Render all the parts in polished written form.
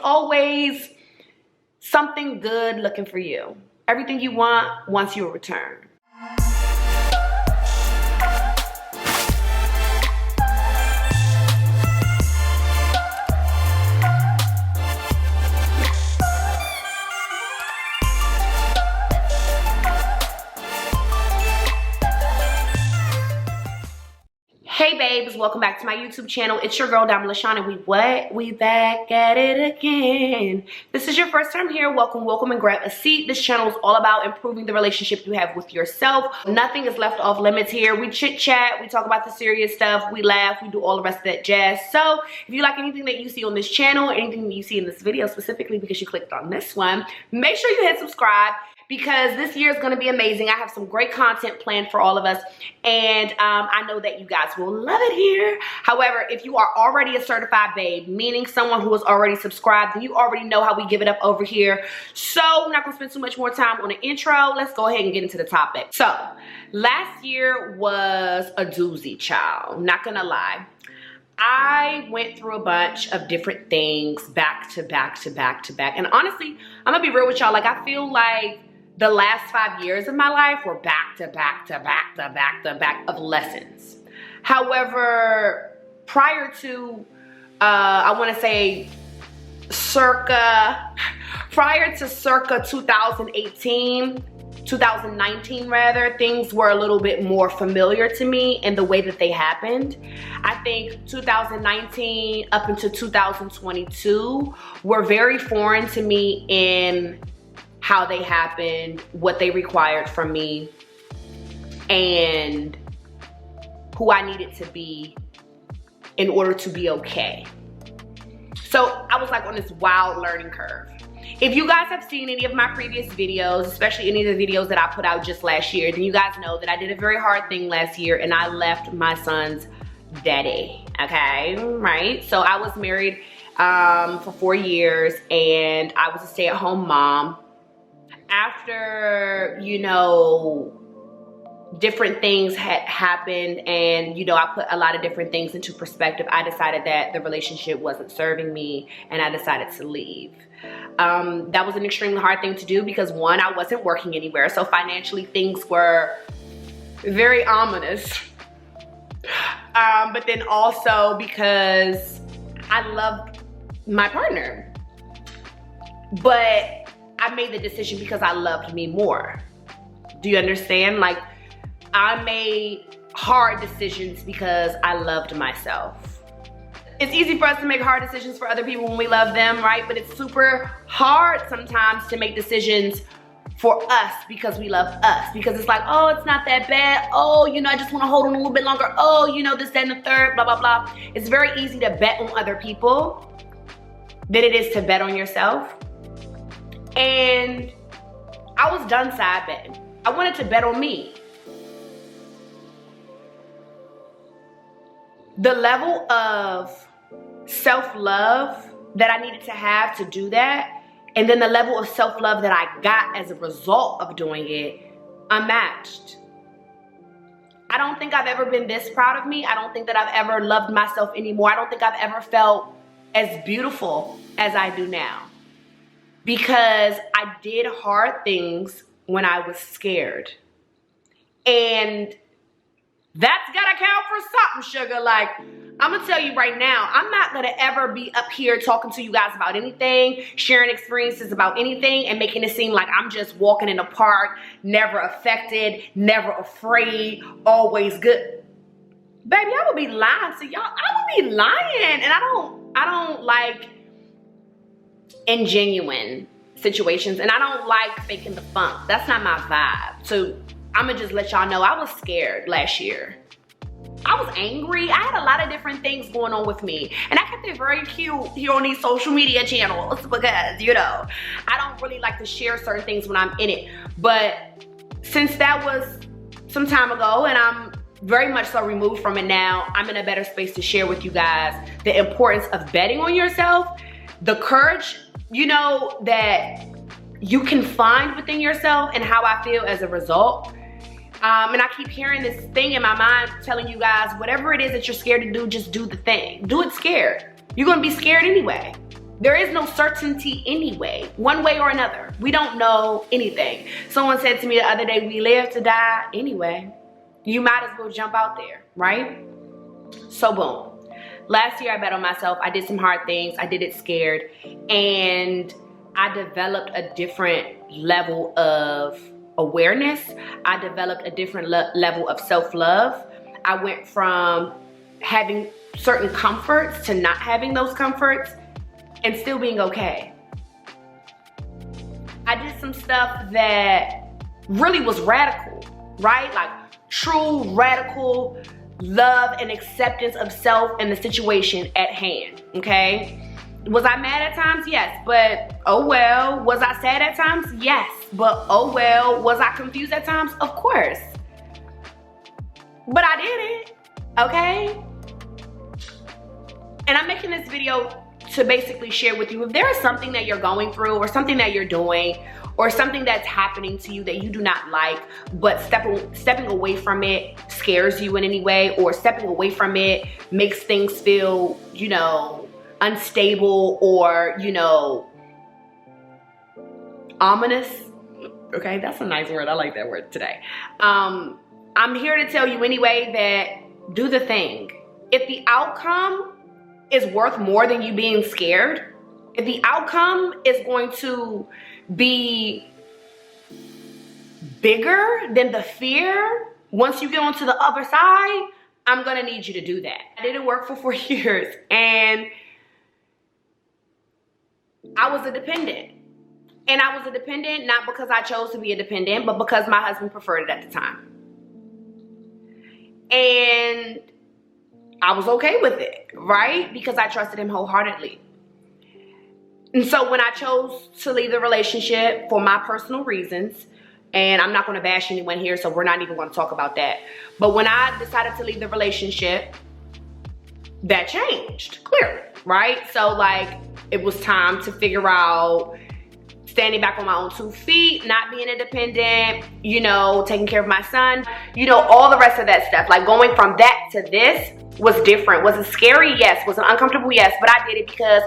always something good looking for you. Everything you want wants you a return. Hey babes, welcome back to my YouTube channel. It's your girl Dyme and we back at it again. This is your first time here, welcome and grab a seat. This channel is all about improving the relationship you have with yourself. Nothing is left off limits here. We chit chat, we talk about the serious stuff, we laugh, we do all the rest of that jazz. So if you like anything that you see on this channel, anything that you see in this video specifically because you clicked on this one, make sure you hit subscribe, because this year is going to be amazing. I have some great content planned for all of us, and I know that you guys will love it here. However, if you are already a certified babe, meaning someone who is already subscribed, then you already know how we give it up over here. So I'm not going to spend too much more time on the intro. Let's go ahead and get into the topic. So last year was a doozy, child. Not going to lie. I went through a bunch of different things back to back to back to back. And honestly, I'm going to be real with y'all. Like, I feel like the last 5 years of my life were back to back to back to back to back of lessons. However, prior to, I want to say prior to circa 2018, 2019 rather, things were a little bit more familiar to me in the way that they happened. I think 2019 up until 2022 were very foreign to me in how they happened, what they required from me, and who I needed to be in order to be okay. So I was like on this wild learning curve. If you guys have seen any of my previous videos, especially any of the videos that I put out just last year, then you guys know that I did a very hard thing last year and I left my son's daddy, okay, right? So I was married for 4 years and I was a stay-at-home mom. After, you know, different things had happened and, you know, I put a lot of different things into perspective, I decided that the relationship wasn't serving me and I decided to leave. That was an extremely hard thing to do because, one, I wasn't working anywhere. So financially things were very ominous. But then also because I loved my partner. But I made the decision because I loved me more. Do you understand? Like, I made hard decisions because I loved myself. It's easy for us to make hard decisions for other people when we love them, right? But it's super hard sometimes to make decisions for us because we love us. Because it's like, oh, it's not that bad. Oh, you know, I just want to hold on a little bit longer. Oh, you know, this, that, and the third, blah, blah, blah. It's very easy to bet on other people than it is to bet on yourself. And I was done side betting. I wanted to bet on me. The level of self-love that I needed to have to do that, and then the level of self-love that I got as a result of doing it, unmatched. I don't think I've ever been this proud of me. I don't think that I've ever loved myself anymore. I don't think I've ever felt as beautiful as I do now. Because I did hard things when I was scared. And that's gotta count for something, sugar. Like, I'm gonna tell you right now, I'm not gonna ever be up here talking to you guys about anything, sharing experiences about anything, and making it seem like I'm just walking in the park, never affected, never afraid, always good. Baby, I would be lying to y'all. I would be lying. And I don't like ingenuine situations, and I don't like faking the funk. That's not my vibe. So I'm gonna just let y'all know I was scared last year. I was angry. I had a lot of different things going on with me, and I kept it very cute here on these social media channels because, you know, I don't really like to share certain things when I'm in it. But since that was some time ago and I'm very much so removed from it now, I'm in a better space to share with you guys the importance of betting on yourself, the courage, you know, that you can find within yourself, and how I feel as a result. And I keep hearing this thing in my mind telling you guys, whatever it is that you're scared to do, just do the thing. Do it scared. You're gonna be scared anyway. There is no certainty anyway, one way or another. We don't know anything. Someone said to me the other day, we live to die anyway. You might as well jump out there, right? So boom. Last year I bet on myself. I did some hard things. I did it scared. And I developed a different level of awareness. I developed a different level of self-love. I went from having certain comforts to not having those comforts and still being okay. I did some stuff that really was radical, right? Like true radical love and acceptance of self and the situation at hand, okay? Was I mad at times? Yes, but oh well. Was I sad at times? Yes, but oh well. Was I confused at times? Of course. But I did it, okay? And I'm making this video to basically share with you, if there is something that you're going through or something that you're doing or something that's happening to you that you do not like, but stepping away from it scares you in any way, or stepping away from it makes things feel, you know, unstable or, you know, ominous. Okay, that's a nice word. I like that word today. I'm here to tell you anyway that do the thing. If the outcome is worth more than you being scared, if the outcome is going to be bigger than the fear once you get onto the other side, I'm gonna need you to do that. I didn't work for 4 years and I was a dependent. And I was a dependent not because I chose to be a dependent, but because my husband preferred it at the time. And I was okay with it, right? Because I trusted him wholeheartedly. And so when I chose to leave the relationship for my personal reasons, and I'm not going to bash anyone here, so we're not even going to talk about that. But when I decided to leave the relationship, that changed, clearly, right? So like, it was time to figure out standing back on my own 2 feet, not being independent, you know, taking care of my son, you know, all the rest of that stuff. Like going from that to this was different. Was it scary? Yes. Was it uncomfortable? Yes. But I did it because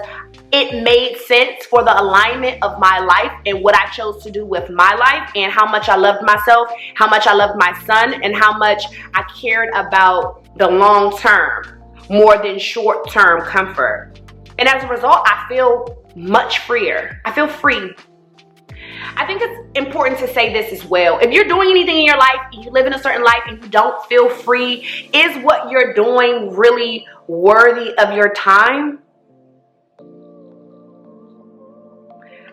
it made sense for the alignment of my life and what I chose to do with my life and how much I loved myself, how much I loved my son, and how much I cared about the long term more than short term comfort. And as a result, I feel much freer. I feel free. I think it's important to say this as well. If you're doing anything in your life, you live in a certain life and you don't feel free, is what you're doing really worthy of your time?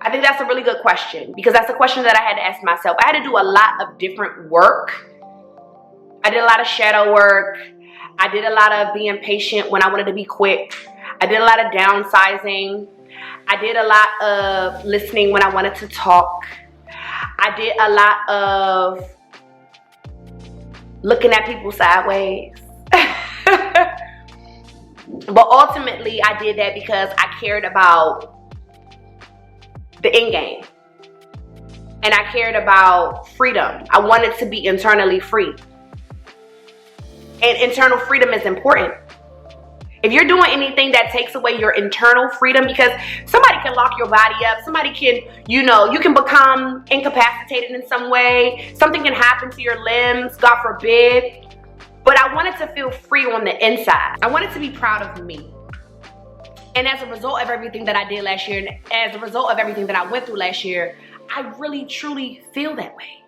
I think that's a really good question, because that's a question that I had to ask myself. I had to do a lot of different work. I did a lot of shadow work. I did a lot of being patient when I wanted to be quick. I did a lot of downsizing. I did a lot of listening when I wanted to talk. I did a lot of looking at people sideways. But ultimately, I did that because I cared about the end game. And I cared about freedom. I wanted to be internally free. And internal freedom is important. If you're doing anything that takes away your internal freedom, because somebody can lock your body up, somebody can, you know, you can become incapacitated in some way, something can happen to your limbs, God forbid. But I wanted to feel free on the inside. I wanted to be proud of me. And as a result of everything that I did last year, and as a result of everything that I went through last year, I really, truly feel that way.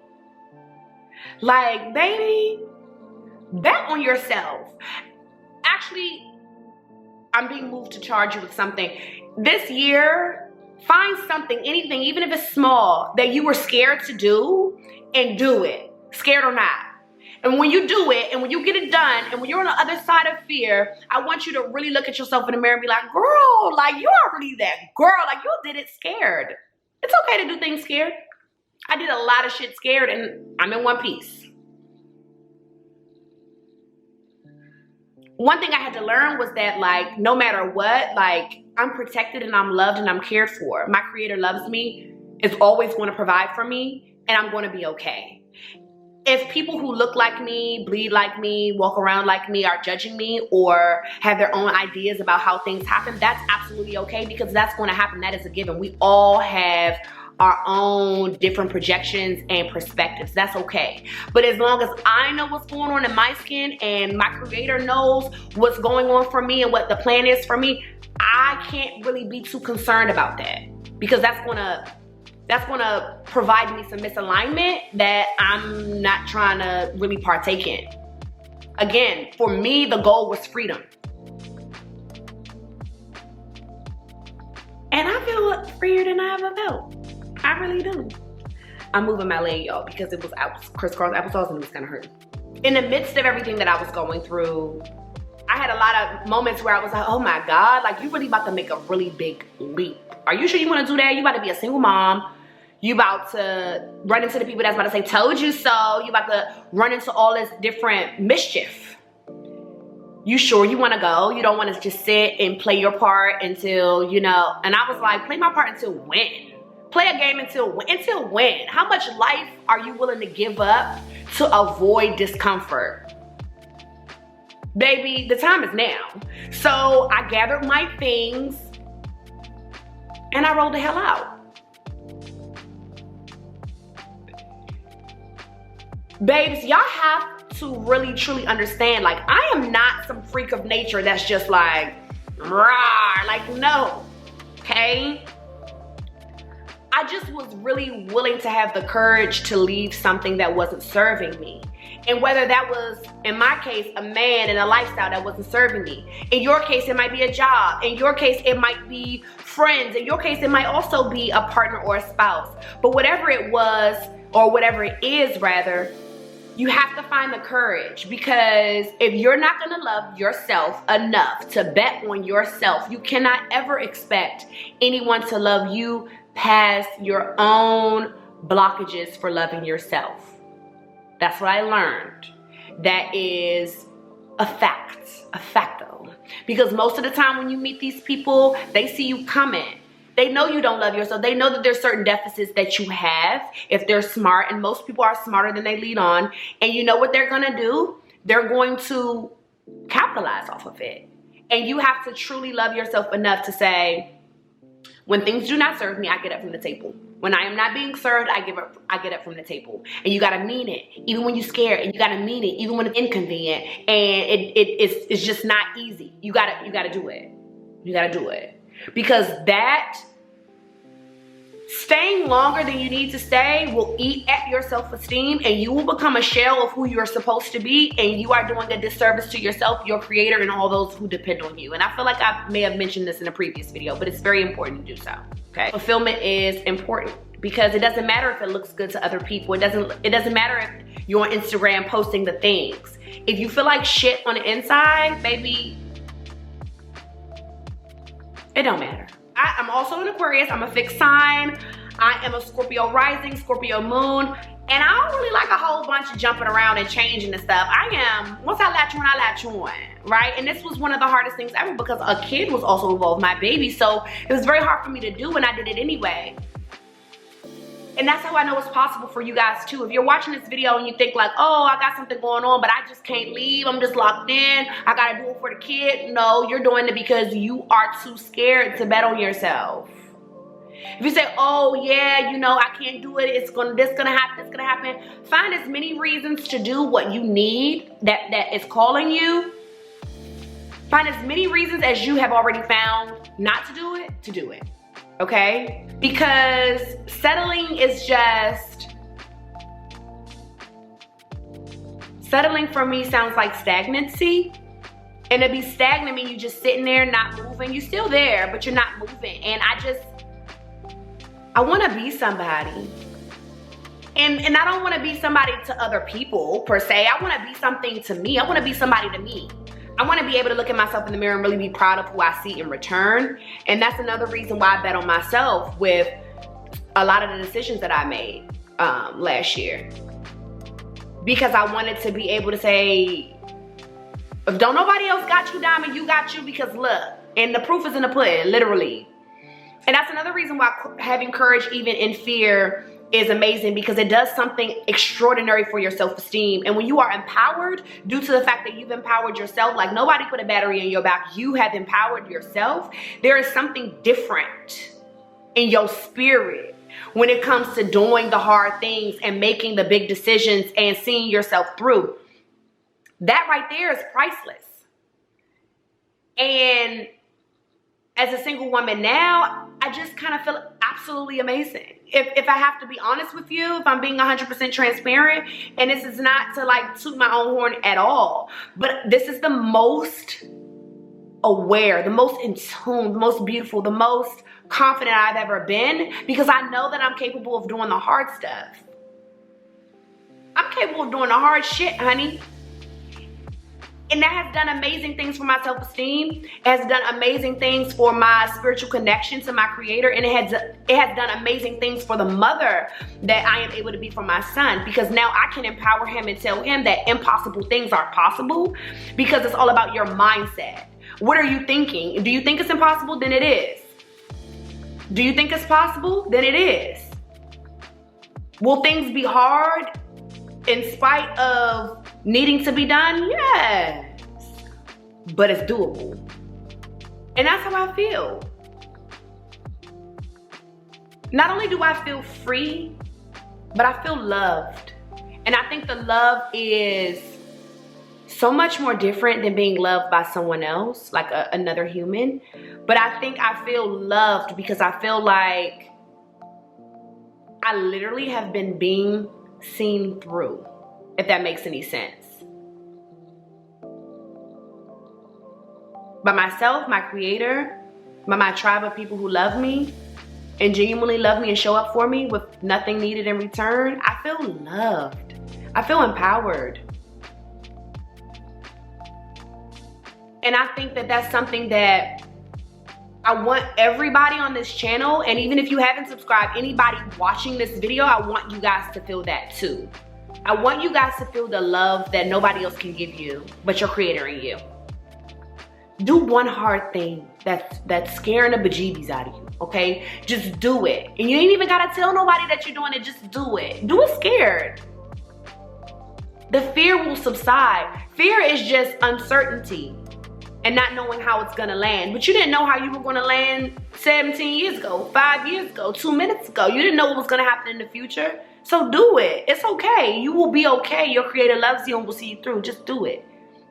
Like, baby, bet on yourself. Actually, I'm being moved to charge you with something. This year, find something, anything, even if it's small, that you were scared to do, and do it, scared or not. And when you do it, and when you get it done, and when you're on the other side of fear, I want you to really look at yourself in the mirror and be like, girl, like you are really that girl, like you did it scared. It's okay to do things scared. I did a lot of shit scared, and I'm in one piece. One thing I had to learn was that, like, no matter what, like, I'm protected and I'm loved and I'm cared for. My creator loves me, is always going to provide for me, and I'm going to be okay. if people who look like me, bleed like me, walk around like me are judging me or have their own ideas about how things happen, that's absolutely okay, because that's going to happen. That is a given. We all have our own different projections and perspectives. That's okay. But as long as I know what's going on in my skin and my creator knows what's going on for me and what the plan is for me, I can't really be too concerned about that, because that's gonna provide me some misalignment that I'm not trying to really partake in. Again, for me, the goal was freedom. And I feel freer than I ever felt. I really do. I'm moving my leg, y'all, because it was crisscross applesauce and it was kind of hurting. In the midst of everything that I was going through, I had a lot of moments where I was like, oh my God, like, you really about to make a really big leap. Are you sure you want to do that? You about to be a single mom. You about to run into the people that's about to say, told you so. You about to run into all this different mischief. You sure you want to go? You don't want to just sit and play your part until, you know. And I was like, play my part until when? Play a game until when? Until when? How much life are you willing to give up to avoid discomfort? Baby, the time is now. So I gathered my things and I rolled the hell out. Babes, y'all have to really truly understand, like, I am not some freak of nature that's just like, rah, like, no, okay? I just was really willing to have the courage to leave something that wasn't serving me. And whether that was, in my case, a man and a lifestyle that wasn't serving me. In your case, it might be a job. In your case, it might be friends. In your case, it might also be a partner or a spouse. But whatever it was, or whatever it is rather, you have to find the courage, because if you're not gonna love yourself enough to bet on yourself, you cannot ever expect anyone to love you past your own blockages for loving yourself. That's what I learned. That is a fact, a facto. Because most of the time when you meet these people, they see you coming. They know you don't love yourself. They know that there's certain deficits that you have if they're smart, and most people are smarter than they lead on. And you know what they're gonna do? They're going to capitalize off of it. And you have to truly love yourself enough to say, when things do not serve me, I get up from the table. When I am not being served, I get up from the table. And you gotta mean it, even when you're scared, and you gotta mean it, even when it's inconvenient, and it's just not easy. You gotta do it. You gotta do it. Because that, staying longer than you need to stay, will eat at your self-esteem, and you will become a shell of who you're supposed to be, and you are doing a disservice to yourself, your creator, and all those who depend on you. And I feel like I may have mentioned this in a previous video, but it's very important to do so, okay? Fulfillment is important, because it doesn't matter if it looks good to other people. It doesn't matter if you're on Instagram posting the things. If you feel like shit on the inside, baby, it don't matter. I'm also an Aquarius. I'm a fixed sign. I am a Scorpio rising, Scorpio moon. And I don't really like a whole bunch of jumping around and changing and stuff. Once I latch on, right? And this was one of the hardest things ever, because a kid was also involved, my baby. So it was very hard for me to do, and I did it anyway. And that's how I know it's possible for you guys too. If you're watching this video and you think like, oh, I got something going on, but I just can't leave, I'm just locked in, I gotta do it for the kid. No, you're doing it because you are too scared to bet on yourself. If you say, oh yeah, you know, I can't do it, this gonna happen, find as many reasons to do what you need that is calling you. Find as many reasons as you have already found not to do it, to do it. Okay? Because settling for me sounds like stagnancy. And to be stagnant means you just sitting there not moving. You're still there, but you're not moving. And I want to be somebody. And I don't want to be somebody to other people per se. I want to be something to me. I want to be somebody to me. I want to be able to look at myself in the mirror and really be proud of who I see in return. And that's another reason why I bet on myself with a lot of the decisions that I made last year. Because I wanted to be able to say, if don't nobody else got you, Diamond, you got you, because look, and the proof is in the pudding, literally. And that's another reason why having courage even in fear is amazing because it does something extraordinary for your self-esteem. And when you are empowered, due to the fact that you've empowered yourself, like nobody put a battery in your back, you have empowered yourself, there is something different in your spirit when it comes to doing the hard things and making the big decisions and seeing yourself through. That right there is priceless. And as a single woman now, I just kind of feel absolutely amazing. If I have to be honest with you, if I'm being 100% transparent, and this is not to like toot my own horn at all, but this is the most aware, the most in tune, the most beautiful, the most confident I've ever been, because I know that I'm capable of doing the hard stuff. I'm capable of doing the hard shit, honey. And that has done amazing things for my self-esteem. It has done amazing things for my spiritual connection to my creator. And it has done amazing things for the mother that I am able to be for my son. Because now I can empower him and tell him that impossible things are possible. Because it's all about your mindset. What are you thinking? Do you think it's impossible? Then it is. Do you think it's possible? Then it is. Will things be hard in spite of needing to be done? Yes. But it's doable. And that's how I feel. Not only do I feel free, but I feel loved. And I think the love is so much more different than being loved by someone else, like another human. But I think I feel loved because I feel like I literally have been being seen through, if that makes any sense. By myself, my creator, by my tribe of people who love me and genuinely love me and show up for me with nothing needed in return, I feel loved. I feel empowered. And I think that that's something that I want everybody on this channel, and even if you haven't subscribed, anybody watching this video, I want you guys to feel that too. I want you guys to feel the love that nobody else can give you but your creator and you. Do one hard thing that's scaring the bejeebies out of you, okay? Just do it. And you ain't even gotta tell nobody that you're doing it, just do it. Do it scared. The fear will subside. Fear is just uncertainty and not knowing how it's gonna land. But you didn't know how you were gonna land 17 years ago, 5 years ago, 2 minutes ago. You didn't know what was gonna happen in the future. So do it. It's okay. You will be okay. Your creator loves you and will see you through. Just do it.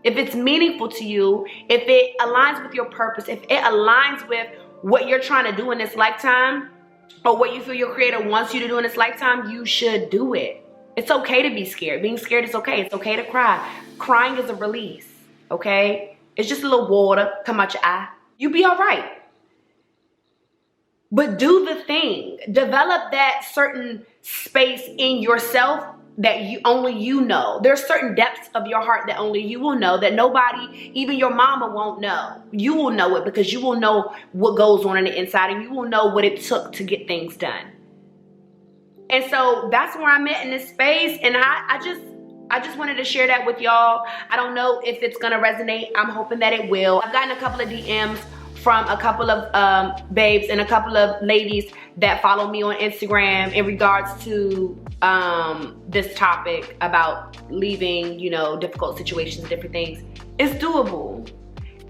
If it's meaningful to you, if it aligns with your purpose, if it aligns with what you're trying to do in this lifetime, or what you feel your creator wants you to do in this lifetime, you should do it. It's okay to be scared. Being scared is okay. It's okay to cry. Crying is a release, okay? It's just a little water come out your eye. You'll be all right. But do the thing. Develop that certain space in yourself that only you know. There's certain depths of your heart that only you will know, that nobody, even your mama, won't know. You will know it because you will know what goes on the inside, and you will know what it took to get things done. And so that's where I'm at in this space, and I just wanted to share that with y'all. I don't know if it's gonna resonate. I'm hoping that it will. I've gotten a couple of DMs from a couple of babes and a couple of ladies that follow me on Instagram in regards to this topic about leaving, you know, difficult situations, different things. It's doable.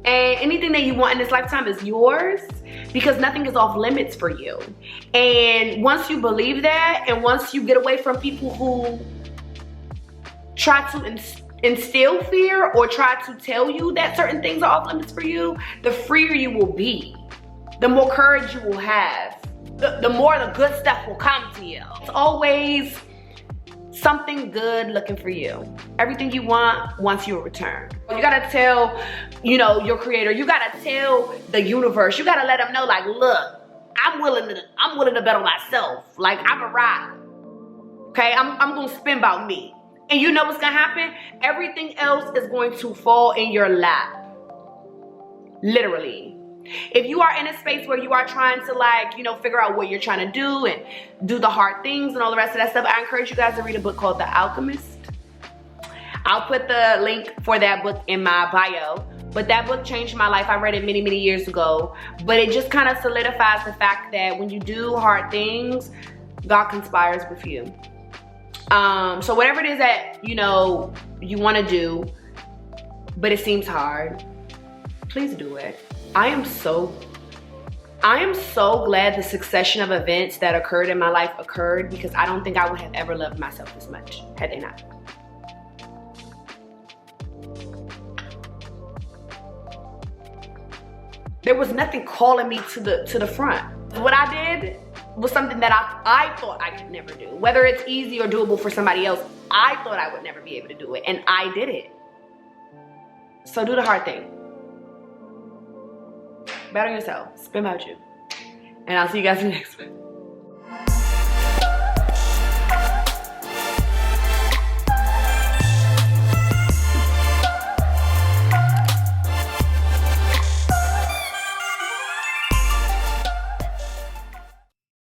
And anything that you want in this lifetime is yours, because nothing is off limits for you. And once you believe that, and once you get away from people who try to instill fear or try to tell you that certain things are off limits for you, the freer you will be, the more courage you will have, the more the good stuff will come to you. It's always something good looking for you. Everything you want wants you a return. You gotta tell, you know, your creator, you gotta tell the universe, you gotta let them know, like, look, I'm willing to bet on myself. Like, I'm a ride. Okay, I'm gonna spin about me. And you know what's gonna happen? Everything else is going to fall in your lap. Literally. If you are in a space where you are trying to, like, you know, figure out what you're trying to do and do the hard things and all the rest of that stuff, I encourage you guys to read a book called The Alchemist. I'll put the link for that book in my bio. But that book changed my life. I read it many, many years ago. But it just kind of solidifies the fact that when you do hard things, God conspires with you. So whatever it is that, you know, you want to do, but it seems hard, please do it. I am so glad the succession of events that occurred in my life occurred, because I don't think I would have ever loved myself this much had they not. There was nothing calling me to the front. What I did was something that I thought I could never do. Whether it's easy or doable for somebody else, I thought I would never be able to do it, and I did it. So do the hard thing. Bet on yourself. Spin about you. And I'll see you guys in the next one.